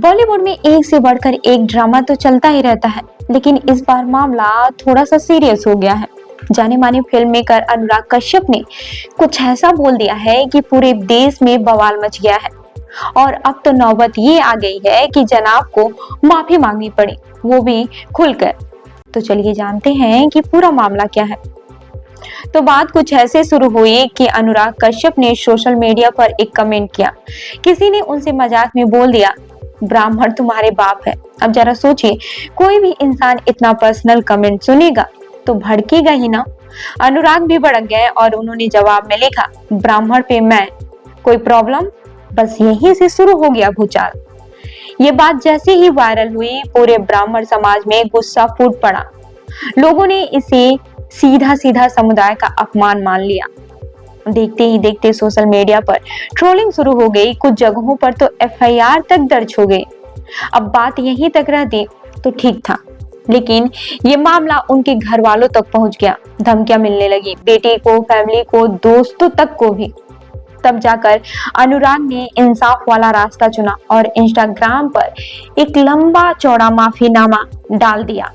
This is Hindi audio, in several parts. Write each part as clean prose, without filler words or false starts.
बॉलीवुड में एक से बढ़कर एक ड्रामा तो चलता ही रहता है, लेकिन इस बार मामला थोड़ा सा सीरियस हो गया है। जाने माने फिल्म मेकर अनुराग कश्यप ने कुछ ऐसा बोल दिया है कि पूरे देश में बवाल मच गया है और अब तो नौबत ये आ गई है कि जनाब को माफी मांगनी पड़ी, वो भी खुलकर। तो चलिए जानते हैं कि पूरा मामला क्या है। तो बात कुछ ऐसे शुरू हुई कि अनुराग कश्यप ने सोशल मीडिया पर एक कमेंट किया। किसी ने उनसे मजाक में बोल दिया, ब्राह्मण तुम्हारे बाप है। अब जरा सोचिए, कोई भी इंसान इतना पर्सनल कमेंट सुनेगा तो भड़केगा ही ना। अनुराग भी भड़क गए और उन्होंने जवाब में लिखा, ब्राह्मण पे मैं, कोई प्रॉब्लम? बस यहीं से शुरू हो गया भूचाल। ये बात जैसे ही वायरल हुई, पूरे ब्राह्मण समाज में गुस्सा फूट पड़ा। लोगों ने इसे सीधा सीधा समुदाय का अपमान मान लिया। देखते ही देखते सोशल मीडिया पर ट्रोलिंग शुरू हो गई। कुछ जगहों पर तो एफआईआर तक दर्ज हो गई। अब बात यहीं तक रहती तो ठीक था, लेकिन ये मामला उनके घर वालों तक पहुंच गया। धमकियां मिलने लगी, बेटे को, फैमिली को, दोस्तों तक को भी। तब जाकर अनुराग ने इंसाफ वाला रास्ता चुना और इंस्टाग्राम पर एक लंबा चौड़ा माफीनामा डाल दिया।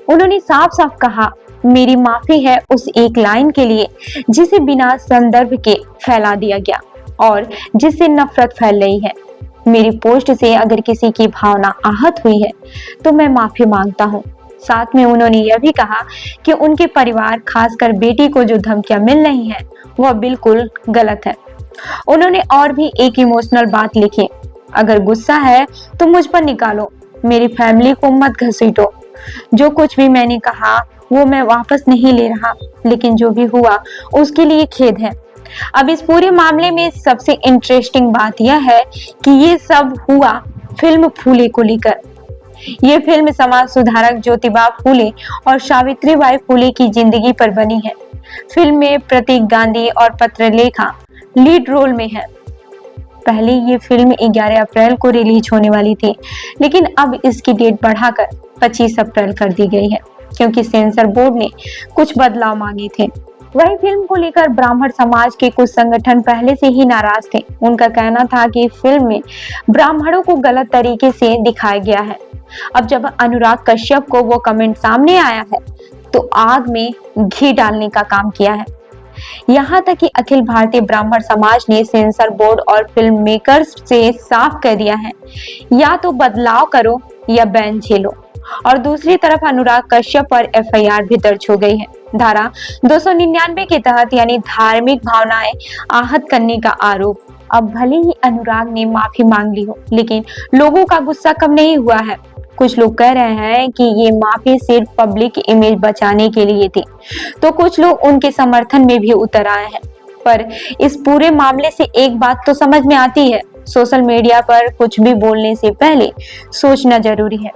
उन्होंने साफ साफ कहा, मेरी माफी है उस एक लाइन के लिए जिसे बिना संदर्भ के फैला दिया गया और जिससे नफरत फैल रही है। मेरी पोस्ट से अगर किसी की भावना आहत हुई है तो मैं माफी मांगता हूँ। साथ में उन्होंने यह भी कहा कि उनके परिवार, खासकर बेटी को जो धमकियां मिल रही हैं, वह बिल्कुल गलत है। उन्होंने और भी एक इमोशनल बात लिखी, अगर गुस्सा है तो मुझ पर निकालो, मेरी फैमिली को मत घसीटो। जो कुछ भी मैंने कहा वो मैं वापस नहीं ले रहा, लेकिन जो भी हुआ उसके लिए खेद है। अब इस पूरे मामले में सबसे इंटरेस्टिंग बात यह है कि ये सब हुआ फिल्म फूले को लेकर। ये फिल्म समाज सुधारक ज्योतिबा फूले और सावित्रीबाई फूले की जिंदगी पर बनी है। फिल्म में प्रतीक गांधी और पत्रलेखा लीड रोल में है। पहले ये फिल्म 11 अप्रैल को रिलीज होने वाली थी, लेकिन अब इसकी डेट बढ़ाकर 25 अप्रैल कर दी गई है, क्योंकि सेंसर बोर्ड ने कुछ बदलाव मांगे थे। वही फिल्म को लेकर ब्राह्मण समाज के कुछ संगठन पहले से ही नाराज थे। उनका कहना था कि फिल्म में ब्राह्मणों को गलत तरीके से दिखाया गया है। अब जब अनुराग कश्यप को वो कमेंट सामने आया है तो आग में घी डालने का काम किया है। यहाँ तक कि अखिल भारतीय ब्राह्मण समाज ने सेंसर बोर्ड और फिल्म मेकर्स से साफ कह दिया है, या तो बदलाव करो या बैन झेलो। और दूसरी तरफ अनुराग कश्यप पर एफआईआर भी दर्ज हो गई है, धारा 299 के तहत, यानी धार्मिक भावनाएं आहत करने का आरोप। अब भले ही अनुराग ने माफी मांग ली हो, लेकिन लोगों का गुस्सा कम नहीं हुआ है। कुछ लोग कह रहे हैं कि ये माफी सिर्फ पब्लिक इमेज बचाने के लिए थी, तो कुछ लोग उनके समर्थन में भी उतर आए हैं। पर इस पूरे मामले से एक बात तो समझ में आती है, सोशल मीडिया पर कुछ भी बोलने से पहले सोचना जरूरी है।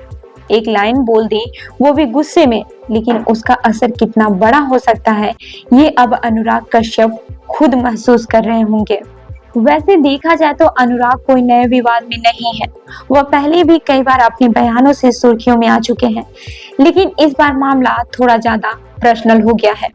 एक लाइन बोल दी, वो भी गुस्से में, लेकिन उसका असर कितना बड़ा हो सकता है ये अब अनुराग कश्यप खुद महसूस कर रहे होंगे। वैसे देखा जाए तो अनुराग कोई नए विवाद में नहीं है। वह पहले भी कई बार अपने बयानों से सुर्खियों में आ चुके हैं, लेकिन इस बार मामला थोड़ा ज्यादा पर्सनल हो गया है।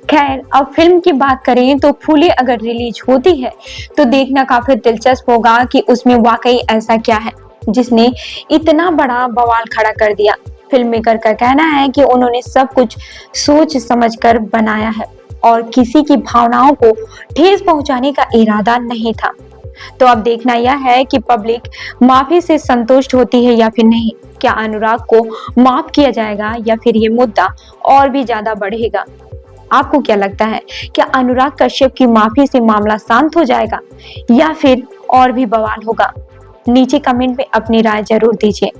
खैर, अब फिल्म की बात करें तो फूले अगर रिलीज होती है तो देखना काफी दिलचस्प होगा कि उसमें वाकई ऐसा क्या है जिसने इतना बड़ा बवाल खड़ा कर दिया। फिल्म मेकर का कहना है कि उन्होंने सब कुछ सोच समझकर बनाया है और किसी की भावनाओं को ठेस पहुंचाने का इरादा नहीं था। तो अब देखना यह है कि पब्लिक माफी से संतुष्ट होती है या फिर नहीं। क्या अनुराग को माफ किया जाएगा या फिर ये मुद्दा और भी ज्यादा बढ़ेगा? आपको क्या लगता है, क्या अनुराग कश्यप की माफी से मामला शांत हो जाएगा या फिर और भी बवाल होगा? नीचे कमेंट में अपनी राय जरूर दीजिए।